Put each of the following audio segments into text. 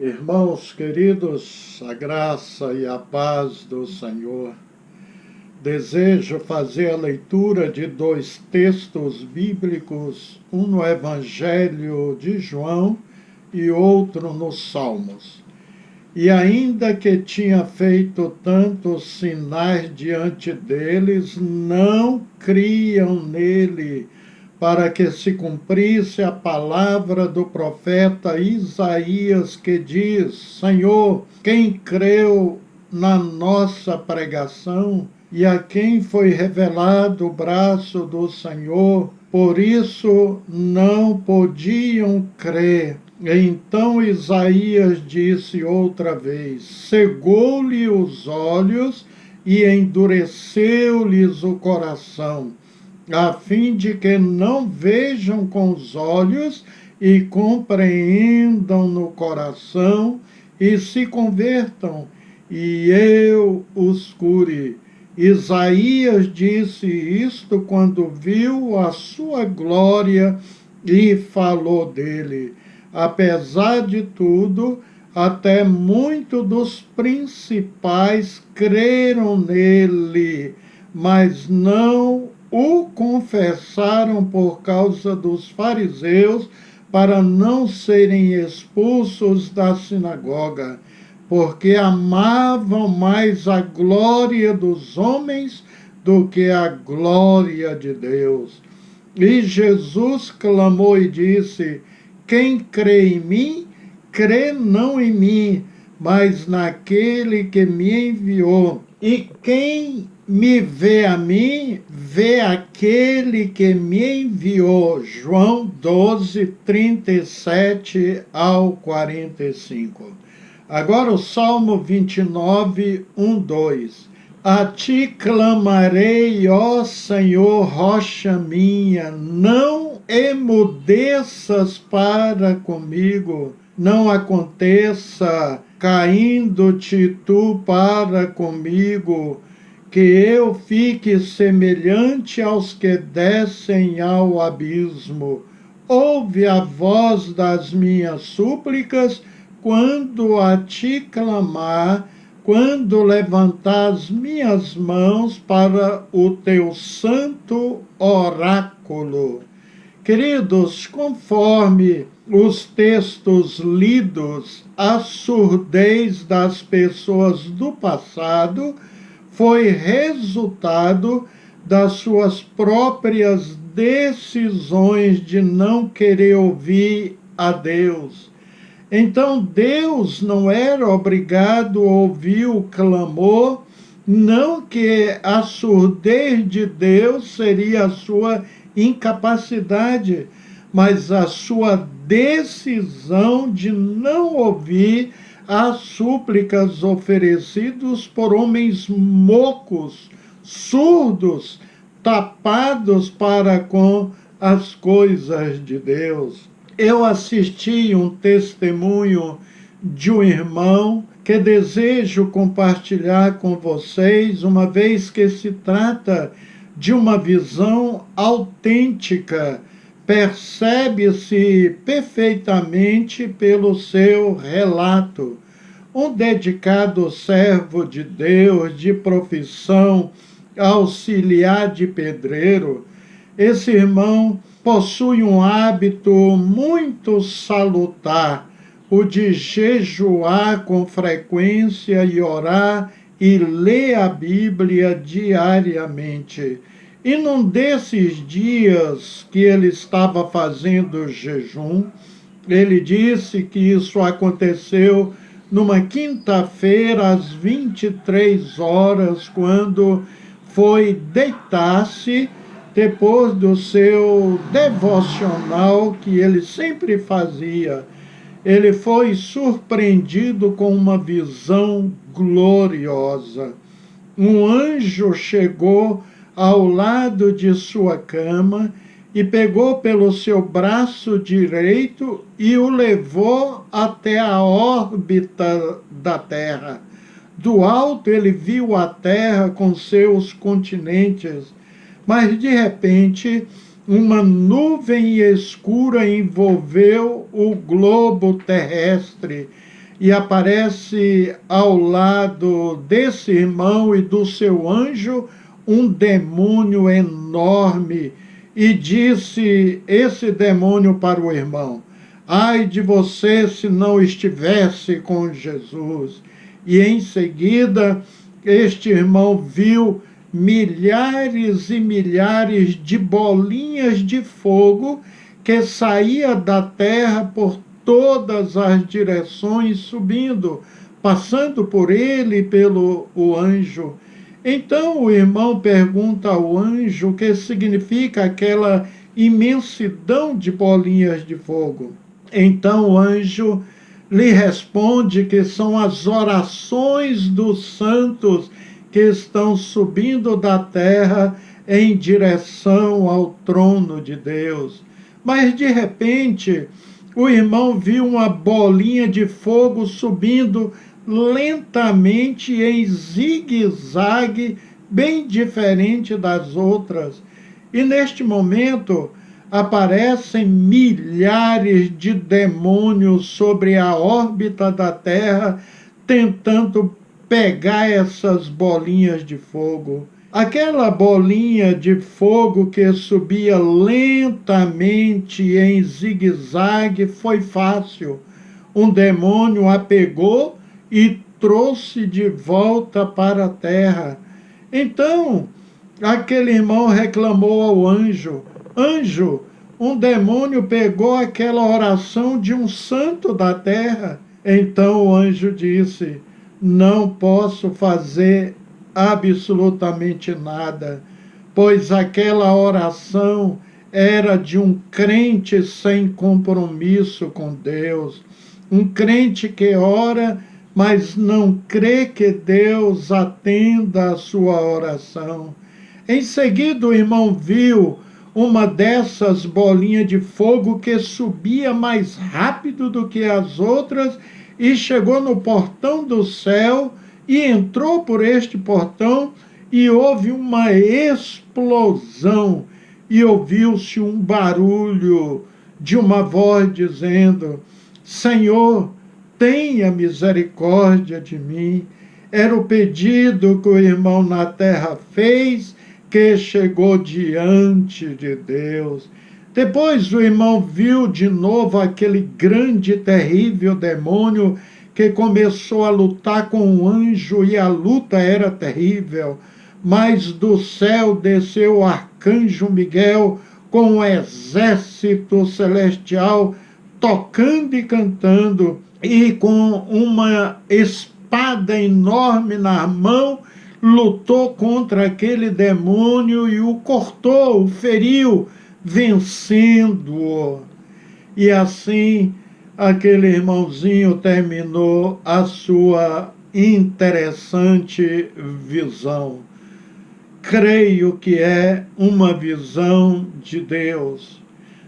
Irmãos queridos, a graça e a paz do Senhor. Desejo fazer a leitura de dois textos bíblicos, um no Evangelho de João e outro nos Salmos. E ainda que tinha feito tantos sinais diante deles, não criam nele, para que se cumprisse a palavra do profeta Isaías, que diz: Senhor, quem creu na nossa pregação e a quem foi revelado o braço do Senhor, por isso não podiam crer. Então Isaías disse outra vez: cegou-lhe os olhos e endureceu-lhes o coração, a fim de que não vejam com os olhos e compreendam no coração e se convertam, e eu os cure. Isaías disse isto quando viu a sua glória e falou dele. Apesar de tudo, até muitos dos principais creram nele, mas não o confessaram por causa dos fariseus, para não serem expulsos da sinagoga, porque amavam mais a glória dos homens do que a glória de Deus. E Jesus clamou e disse: quem crê em mim, crê não em mim, mas naquele que me enviou. E quem me vê a mim, vê aquele que me enviou. João 12, 37 ao 45. Agora o Salmo 29, 1, 2. A ti clamarei, ó Senhor, rocha minha, não emudeças para comigo, não aconteça, caindo-te tu para comigo, que eu fique semelhante aos que descem ao abismo. Ouve a voz das minhas súplicas quando a ti clamar, quando levantar as minhas mãos para o teu santo oráculo. Queridos, conforme os textos lidos, a surdez das pessoas do passado foi resultado das suas próprias decisões de não querer ouvir a Deus. Então Deus não era obrigado a ouvir o clamor, não que a surdez de Deus seria a sua incapacidade, mas a sua decisão de não ouvir as súplicas oferecidas por homens moucos, surdos, tapados para com as coisas de Deus. Eu assisti um testemunho de um irmão que desejo compartilhar com vocês, uma vez que se trata de uma visão autêntica, percebe-se perfeitamente pelo seu relato. Um dedicado servo de Deus, de profissão, auxiliar de pedreiro, esse irmão possui um hábito muito salutar, o de jejuar com frequência e orar e ler a Bíblia diariamente. E num desses dias que ele estava fazendo jejum, ele disse que isso aconteceu numa quinta-feira, às 23 horas, quando foi deitar-se, depois do seu devocional que ele sempre fazia. Ele foi surpreendido com uma visão gloriosa. Um anjo chegou ao lado de sua cama e pegou pelo seu braço direito e o levou até a órbita da Terra. Do alto ele viu a Terra com seus continentes, mas de repente uma nuvem escura envolveu o globo terrestre e aparece ao lado desse irmão e do seu anjo um demônio enorme, e disse esse demônio para o irmão: ai de você se não estivesse com Jesus. E em seguida este irmão viu milhares e milhares de bolinhas de fogo que saía da terra por todas as direções, subindo, passando por ele e pelo o anjo. Então o irmão pergunta ao anjo o que significa aquela imensidão de bolinhas de fogo. Então o anjo lhe responde que são as orações dos santos que estão subindo da terra em direção ao trono de Deus. Mas de repente o irmão viu uma bolinha de fogo subindo lentamente em zigue-zague, bem diferente das outras. E neste momento aparecem milhares de demônios sobre a órbita da Terra, tentando pegar essas bolinhas de fogo. Aquela bolinha de fogo que subia lentamente em zigue-zague foi fácil. Um demônio a pegou e trouxe de volta para a terra. Então, aquele irmão reclamou ao anjo: anjo, um demônio pegou aquela oração de um santo da terra. Então o anjo disse: não posso fazer absolutamente nada, pois aquela oração era de um crente sem compromisso com Deus, um crente que ora, mas não crê que Deus atenda a sua oração. Em seguida, o irmão viu uma dessas bolinhas de fogo que subia mais rápido do que as outras e chegou no portão do céu e entrou por este portão, e houve uma explosão e ouviu-se um barulho de uma voz dizendo: Senhor, tenha misericórdia de mim. Era o pedido que o irmão na terra fez, que chegou diante de Deus. Depois o irmão viu de novo aquele grande e terrível demônio que começou a lutar com o anjo, e a luta era terrível. Mas do céu desceu o arcanjo Miguel com um exército celestial, tocando e cantando, e com uma espada enorme na mão, lutou contra aquele demônio e o cortou, o feriu, vencendo-o. E assim aquele irmãozinho terminou a sua interessante visão. Creio que é uma visão de Deus.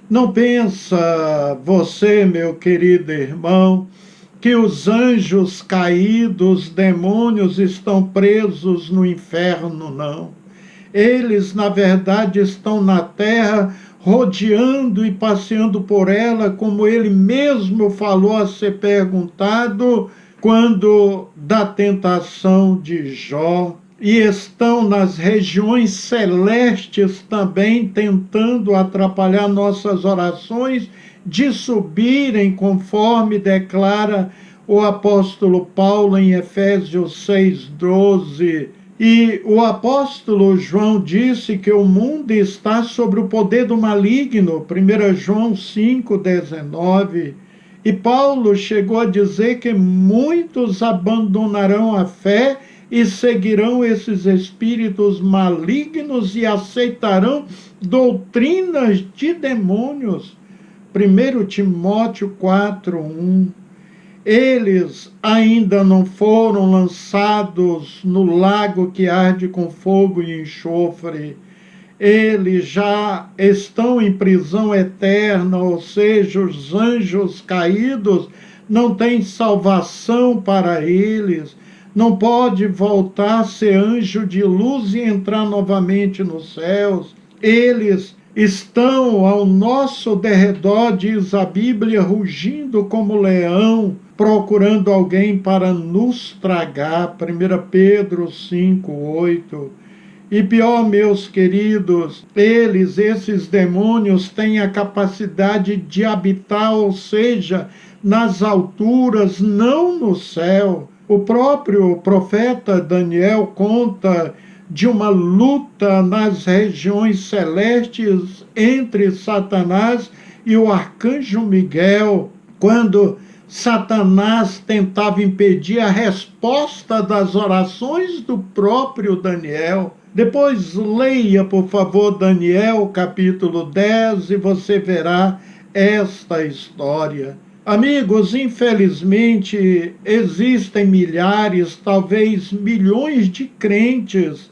Não pensa você, meu querido irmão, que os anjos caídos, demônios, estão presos no inferno, não. Eles, na verdade, estão na terra, rodeando e passeando por ela, como ele mesmo falou a ser perguntado quando da tentação de Jó, e estão nas regiões celestes também, tentando atrapalhar nossas orações de subirem, conforme declara o apóstolo Paulo em Efésios 6:12. E o apóstolo João disse que o mundo está sob o poder do maligno, 1 João 5:19. E Paulo chegou a dizer que muitos abandonarão a fé e seguirão esses espíritos malignos e aceitarão doutrinas de demônios. 1 Timóteo 4:1. Eles ainda não foram lançados no lago que arde com fogo e enxofre. eles já estão em prisão eterna, ou seja, os anjos caídos não têm salvação para eles, não pode voltar a ser anjo de luz e entrar novamente nos céus. Eles estão ao nosso derredor, diz a Bíblia, rugindo como leão, procurando alguém para nos tragar. 1 Pedro 5:8. E pior, meus queridos, esses demônios, têm a capacidade de habitar, ou seja, nas alturas, não no céu. O próprio profeta Daniel conta de uma luta nas regiões celestes entre Satanás e o arcanjo Miguel, quando Satanás tentava impedir a resposta das orações do próprio Daniel. Depois leia, por favor, Daniel capítulo 10 e você verá esta história. Amigos, infelizmente existem milhares, talvez milhões de crentes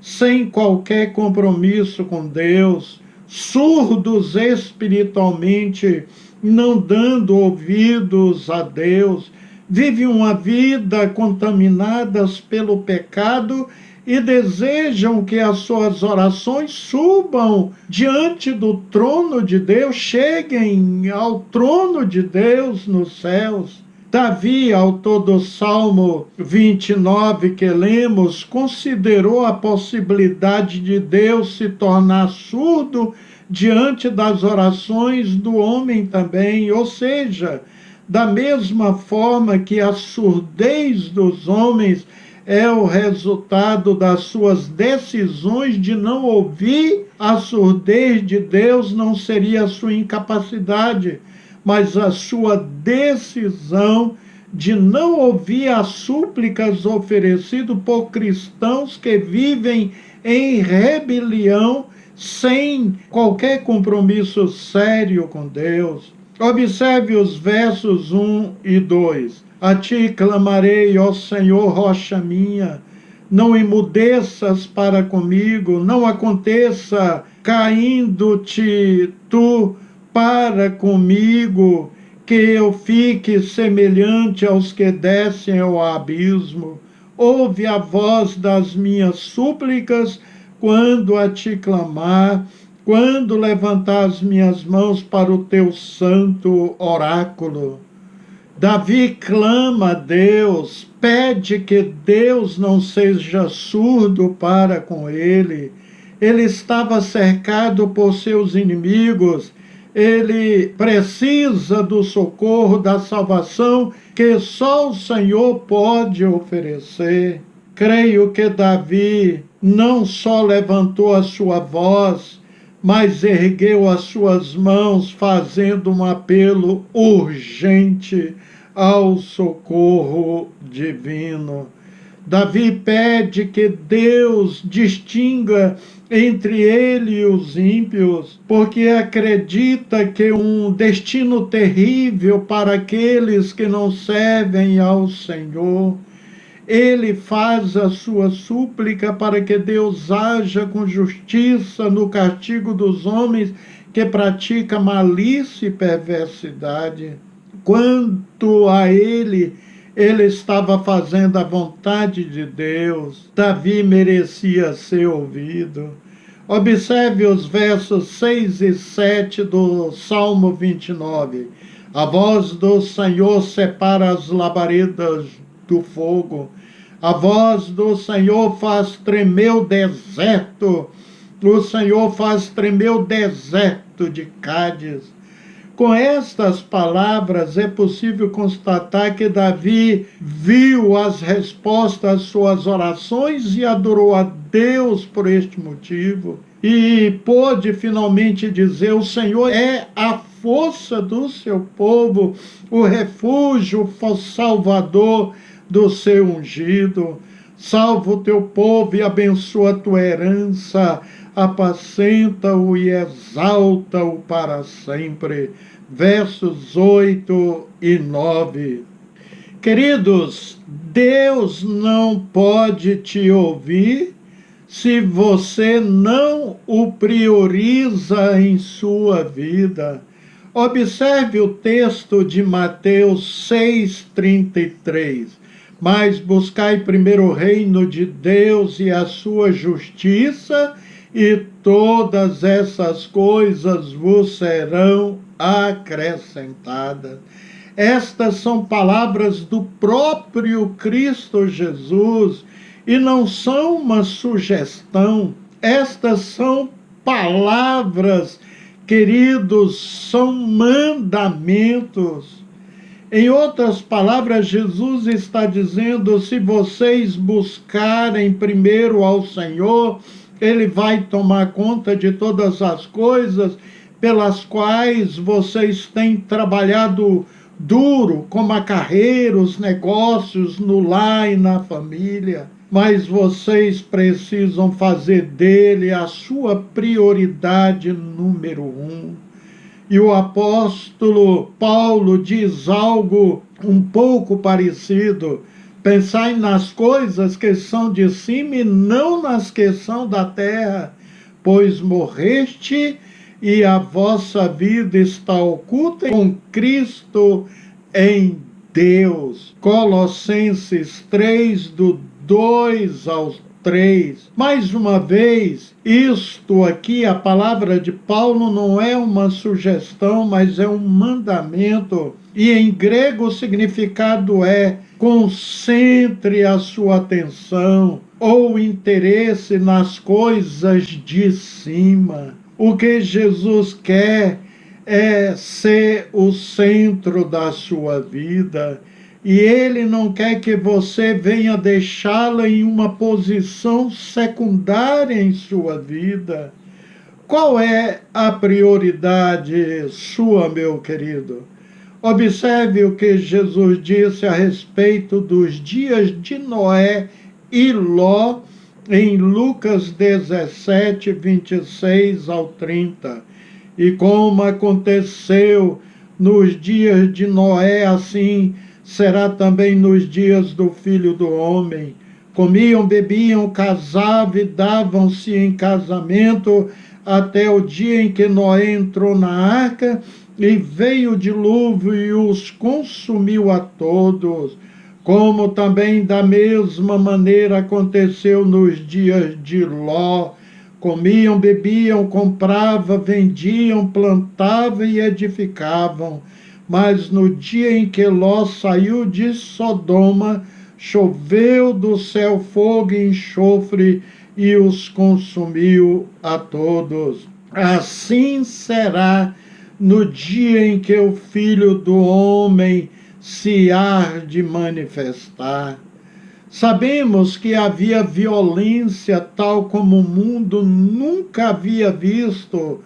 sem qualquer compromisso com Deus, surdos espiritualmente, não dando ouvidos a Deus, vivem uma vida contaminadas pelo pecado e desejam que as suas orações subam diante do trono de Deus, cheguem ao trono de Deus nos céus. Davi, autor do Salmo 29 que lemos, considerou a possibilidade de Deus se tornar surdo diante das orações do homem também, ou seja, da mesma forma que a surdez dos homens é o resultado das suas decisões de não ouvir, a surdez de Deus não seria a sua incapacidade, mas a sua decisão de não ouvir as súplicas oferecidas por cristãos que vivem em rebelião, sem qualquer compromisso sério com Deus. Observe os versos 1 e 2. A ti clamarei, ó Senhor, rocha minha, não emudeças para comigo, não aconteça caindo-te tu para comigo, que eu fique semelhante aos que descem ao abismo. Ouve a voz das minhas súplicas quando a te clamar, quando levantar as minhas mãos para o teu santo oráculo. Davi clama a Deus, pede que Deus não seja surdo para com ele. Ele estava cercado por seus inimigos, ele precisa do socorro, da salvação que só o Senhor pode oferecer. Creio que Davi não só levantou a sua voz, mas ergueu as suas mãos, fazendo um apelo urgente ao socorro divino. Davi pede que Deus distinga entre ele e os ímpios, porque acredita que um destino terrível para aqueles que não servem ao Senhor. Ele faz a sua súplica para que Deus haja com justiça no castigo dos homens que praticam malícia e perversidade. Quanto a ele estava fazendo a vontade de Deus. Davi merecia ser ouvido. Observe os versos 6 e 7 do Salmo 29. A voz do Senhor separa as labaredas do fogo. A voz do Senhor faz tremer o deserto. O Senhor faz tremer o deserto de Cádiz. Com estas palavras é possível constatar que Davi viu as respostas às suas orações e adorou a Deus por este motivo. E pôde finalmente dizer: o Senhor é a força do seu povo, o refúgio, o salvador do seu ungido. Salva o teu povo e abençoa a tua herança, apacenta-o e exalta-o para sempre. Versos 8 e 9. Queridos, Deus não pode te ouvir se você não o prioriza em sua vida. Observe o texto de Mateus 6,33. Mas buscai primeiro o reino de Deus e a sua justiça, e todas essas coisas vos serão acrescentadas. Estas são palavras do próprio Cristo Jesus e não são uma sugestão. Estas são palavras, queridos, são mandamentos. Em outras palavras, Jesus está dizendo: se vocês buscarem primeiro ao Senhor, Ele vai tomar conta de todas as coisas pelas quais vocês têm trabalhado duro, como a carreira, os negócios, no lar e na família. Mas vocês precisam fazer dele a sua prioridade número 1. E o apóstolo Paulo diz algo um pouco parecido: pensai nas coisas que são de cima e não nas que são da terra, pois morreste e a vossa vida está oculta com Cristo em Deus. Colossenses 3, do 2 ao 3. Mais uma vez, isto aqui, a palavra de Paulo, não é uma sugestão, mas é um mandamento. E em grego o significado é: concentre a sua atenção ou interesse nas coisas de cima. O que Jesus quer é ser o centro da sua vida. E Ele não quer que você venha deixá-la em uma posição secundária em sua vida. Qual é a prioridade sua, meu querido? Observe o que Jesus disse a respeito dos dias de Noé e Ló, em Lucas 17, 26 ao 30. E como aconteceu nos dias de Noé, assim será também nos dias do Filho do Homem. Comiam, bebiam, casavam e davam-se em casamento até o dia em que Noé entrou na arca, e veio o dilúvio e os consumiu a todos. Como também da mesma maneira aconteceu nos dias de Ló. Comiam, bebiam, compravam, vendiam, plantavam e edificavam. Mas no dia em que Ló saiu de Sodoma, choveu do céu fogo e enxofre e os consumiu a todos. Assim será no dia em que o Filho do Homem se há de manifestar. Sabemos que havia violência tal como o mundo nunca havia visto,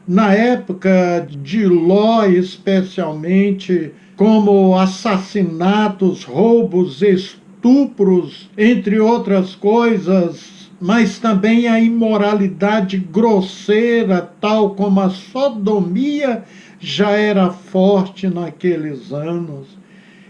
na época de Ló especialmente, como assassinatos, roubos, estupros, entre outras coisas, mas também a imoralidade grosseira, tal como a sodomia já era forte naqueles anos.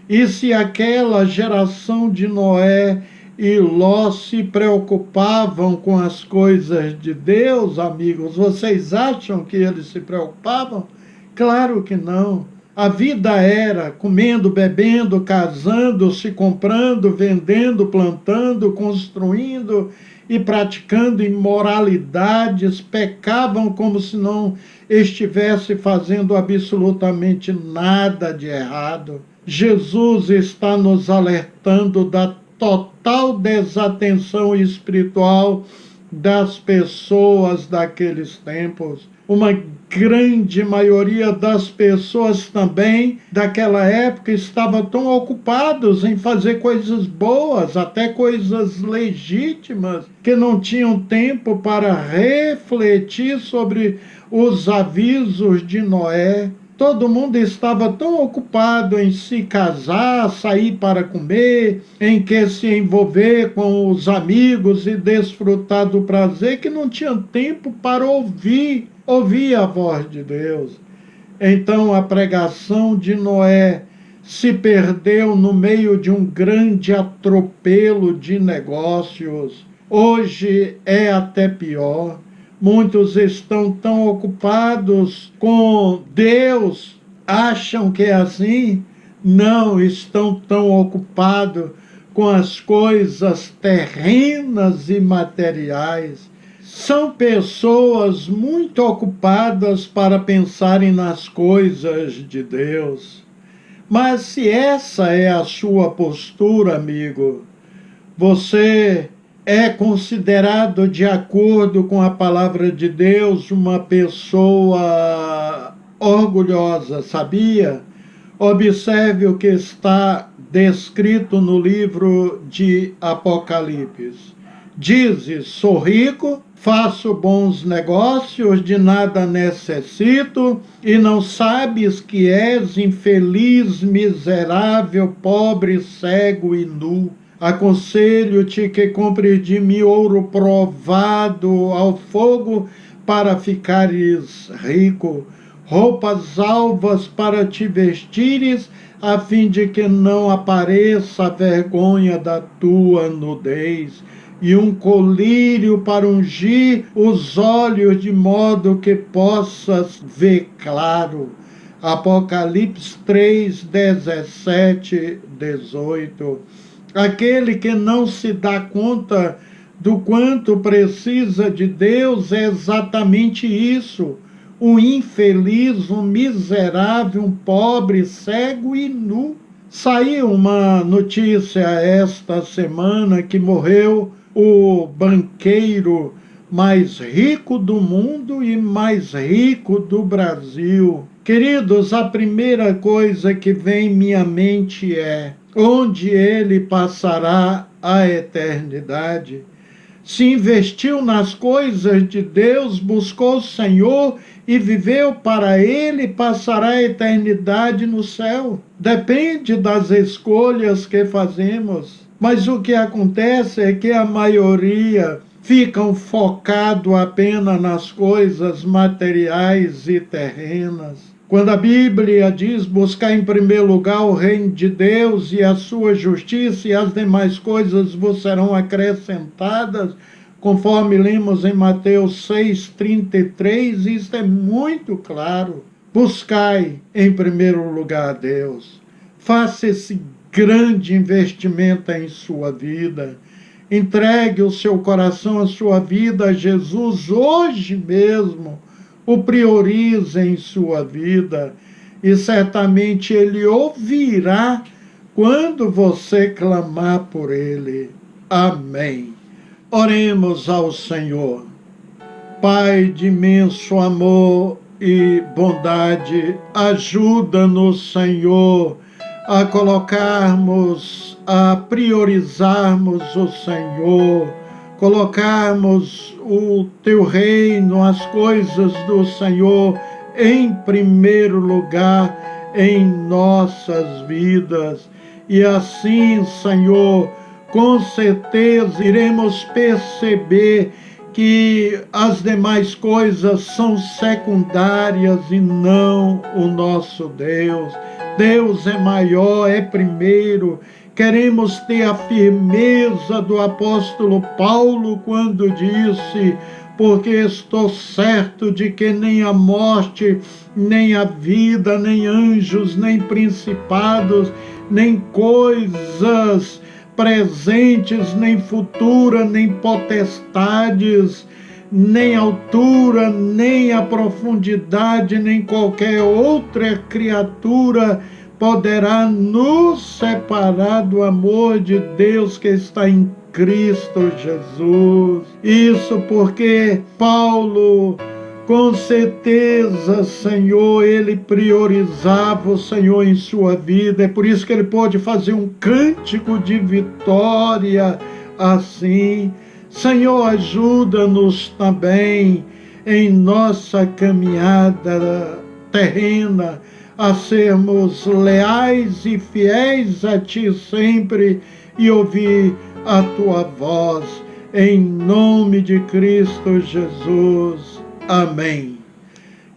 E se aquela geração de Noé e Ló se preocupavam com as coisas de Deus, amigos, vocês acham que eles se preocupavam? Claro que não. A vida era comendo, bebendo, casando, se comprando, vendendo, plantando, construindo e praticando imoralidades. Pecavam como se não estivesse fazendo absolutamente nada de errado. Jesus está nos alertando da total desatenção espiritual das pessoas daqueles tempos. Uma grande maioria das pessoas também daquela época estava tão ocupados em fazer coisas boas, até coisas legítimas, que não tinham tempo para refletir sobre os avisos de Noé. Todo mundo estava tão ocupado em se casar, sair para comer, em que se envolver com os amigos e desfrutar do prazer, que não tinha tempo para ouvir a voz de Deus. Então a pregação de Noé se perdeu no meio de um grande atropelo de negócios. Hoje é até pior. Muitos estão tão ocupados com Deus, acham que é assim? Não, estão tão ocupados com as coisas terrenas e materiais. São pessoas muito ocupadas para pensarem nas coisas de Deus. Mas se essa é a sua postura, amigo, você é considerado, de acordo com a palavra de Deus, uma pessoa orgulhosa, sabia? Observe o que está descrito no livro de Apocalipse. Dizes: sou rico, faço bons negócios, de nada necessito, e não sabes que és infeliz, miserável, pobre, cego e nu. Aconselho-te que compres de mim ouro provado ao fogo para ficares rico, roupas alvas para te vestires, a fim de que não apareça a vergonha da tua nudez, e um colírio para ungir os olhos, de modo que possas ver claro. Apocalipse 3, 17, 18. Aquele que não se dá conta do quanto precisa de Deus é exatamente isso: um infeliz, um miserável, um pobre, cego e nu. Saiu uma notícia esta semana que morreu o banqueiro mais rico do mundo e mais rico do Brasil. Queridos, a primeira coisa que vem em minha mente é: onde ele passará a eternidade? Se investiu nas coisas de Deus, buscou o Senhor e viveu para Ele, passará a eternidade no céu. Depende das escolhas que fazemos. Mas o que acontece é que a maioria ficam focado apenas nas coisas materiais e terrenas. Quando a Bíblia diz: buscar em primeiro lugar o reino de Deus e a sua justiça, e as demais coisas vos serão acrescentadas, conforme lemos em Mateus 6,33, isso é muito claro. Buscai em primeiro lugar a Deus. Faça esse grande investimento em sua vida. Entregue o seu coração, a sua vida a Jesus hoje mesmo. O priorize em sua vida, e certamente Ele ouvirá quando você clamar por Ele. Amém. Oremos ao Senhor. Pai de imenso amor e bondade, ajuda-nos, Senhor, a colocarmos, a priorizarmos o Senhor, colocarmos o teu reino, as coisas do Senhor em primeiro lugar em nossas vidas. E assim, Senhor, com certeza iremos perceber que as demais coisas são secundárias e não o nosso Deus. Deus é maior, é primeiro. Queremos ter a firmeza do apóstolo Paulo quando disse: porque estou certo de que nem a morte, nem a vida, nem anjos, nem principados, nem coisas presentes, nem futuras, nem potestades, nem altura, nem a profundidade, nem qualquer outra criatura poderá nos separar do amor de Deus que está em Cristo Jesus. Isso porque Paulo, com certeza, Senhor, ele priorizava o Senhor em sua vida. É por isso que ele pôde fazer um cântico de vitória assim. Senhor, ajuda-nos também em nossa caminhada terrena a sermos leais e fiéis a Ti sempre e ouvir a Tua voz. Em nome de Cristo Jesus. Amém.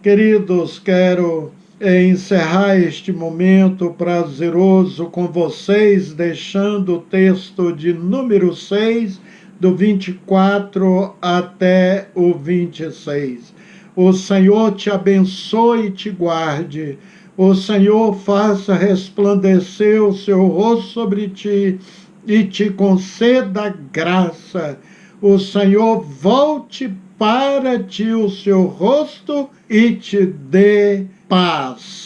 Queridos, quero encerrar este momento prazeroso com vocês, deixando o texto de número 6 do 24 até o 26. O Senhor te abençoe e te guarde. O Senhor faça resplandecer o seu rosto sobre ti e te conceda graça. O Senhor volte para ti o seu rosto e te dê paz.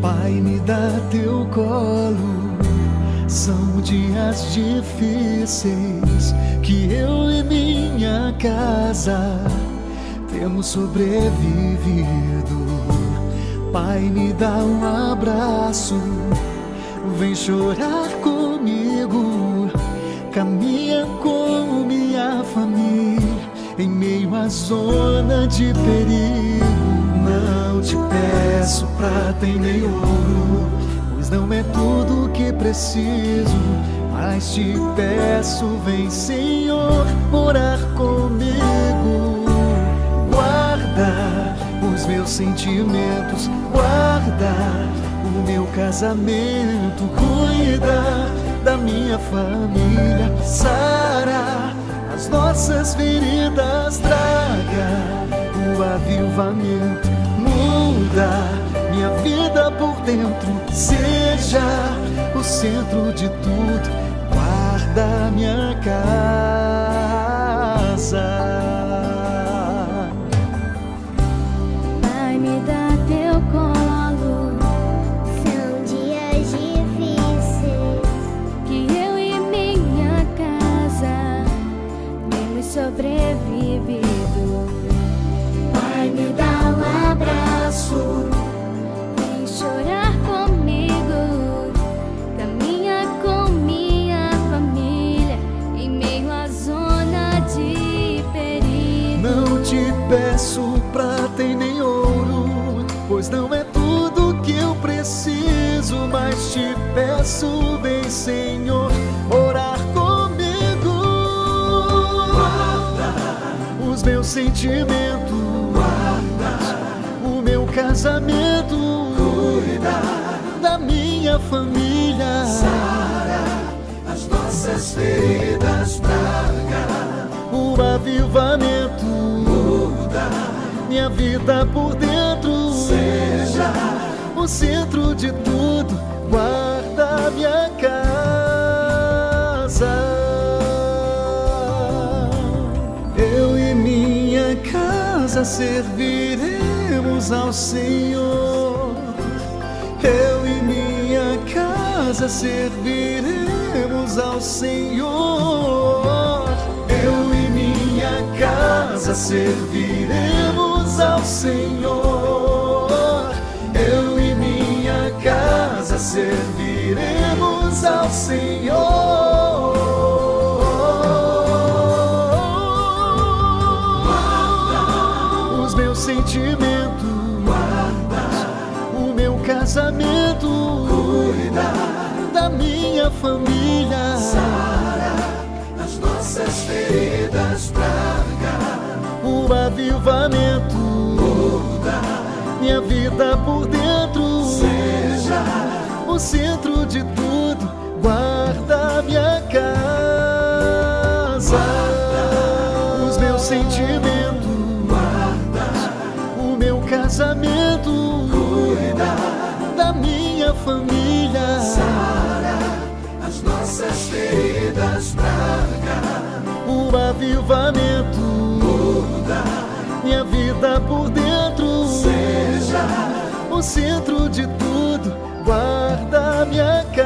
Pai, me dá teu colo, são dias difíceis que eu e minha casa temos sobrevivido. Pai, me dá um abraço, vem chorar comigo, caminha com minha família em meio à zona de perigo. Não te peço prata e nem ouro, pois não é tudo o que preciso, mas te peço, vem Senhor, morar comigo. Guarda os meus sentimentos, guarda o meu casamento, cuida da minha família, sara as nossas feridas, traga o avivamento, muda minha vida por dentro, seja o centro de tudo, guarda minha casa. Pai, me dá teu colo, são dias difíceis que eu e minha casa temos sobrevivido. Pai, me dá um abraço, vem chorar comigo, caminha com minha família em meio à zona de perigo. Não te peço prata e nem ouro, pois não é tudo que eu preciso, mas te peço, vem Senhor, orar comigo. Guarda os meus sentimentos, o meu casamento, cuida da minha família, sara as nossas feridas, traga o avivamento, muda minha vida por dentro, seja o centro de tudo, guarda minha casa. Eu e minha casa serviremos ao Senhor. Eu e minha casa serviremos ao Senhor. Eu e minha casa serviremos ao Senhor. Eu e minha casa serviremos ao Senhor. Sentimento, guarda o meu casamento, cuida da minha família, sara as nossas feridas, traga o avivamento, muda minha vida por dentro, seja o centro de tudo, guarda minha casa, guarda os meus sentimentos, casamento, cuida da minha família, sara as nossas feridas, traga o avivamento, muda minha vida por dentro, seja o centro de tudo, guarda minha casa.